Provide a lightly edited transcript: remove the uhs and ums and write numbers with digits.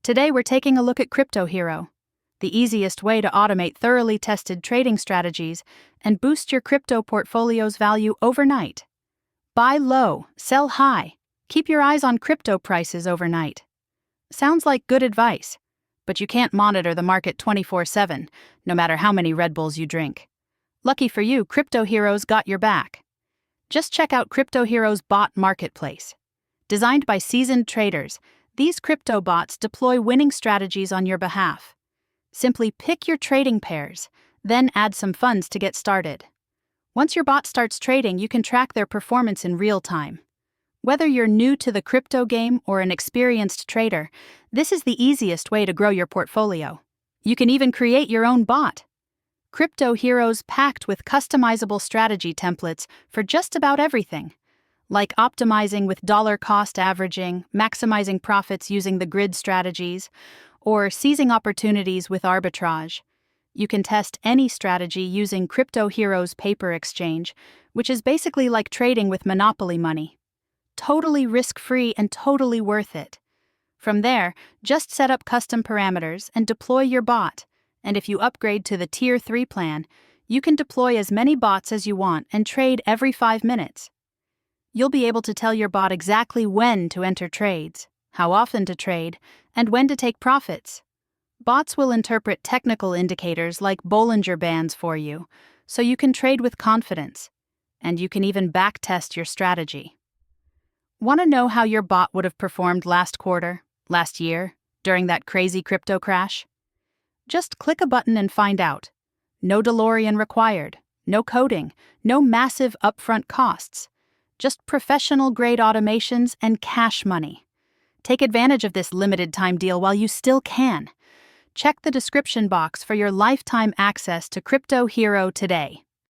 Today we're taking a look at CryptoHero, the easiest way to automate thoroughly tested trading strategies and boost your crypto portfolio's value overnight. Buy low, sell high, keep your eyes on crypto prices overnight. Sounds like good advice, but you can't monitor the market 24/7, no matter how many Red Bulls you drink. Lucky for you, CryptoHero's got your back. Just check out CryptoHero's bot marketplace. Designed by seasoned traders, these crypto bots deploy winning strategies on your behalf. Simply pick your trading pairs, then add some funds to get started. Once your bot starts trading, you can track their performance in real time. Whether you're new to the crypto game or an experienced trader, this is the easiest way to grow your portfolio. You can even create your own bot. CryptoHero's packed with customizable strategy templates for just about everything, like optimizing with dollar cost averaging, maximizing profits using the grid strategies, or seizing opportunities with arbitrage. You can test any strategy using CryptoHero's paper exchange, which is basically like trading with monopoly money. Totally risk-free and totally worth it. From there, just set up custom parameters and deploy your bot. And if you upgrade to the Tier 3 plan, you can deploy as many bots as you want and trade every 5 minutes. You'll be able to tell your bot exactly when to enter trades, how often to trade, and when to take profits. Bots will interpret technical indicators like Bollinger Bands for you, so you can trade with confidence. And you can even backtest your strategy. Want to know how your bot would have performed last quarter, last year, during that crazy crypto crash? Just click a button and find out. No DeLorean required, no coding, no massive upfront costs. Just professional-grade automations and cash money. Take advantage of this limited-time deal while you still can. Check the description box for your lifetime access to CryptoHero today.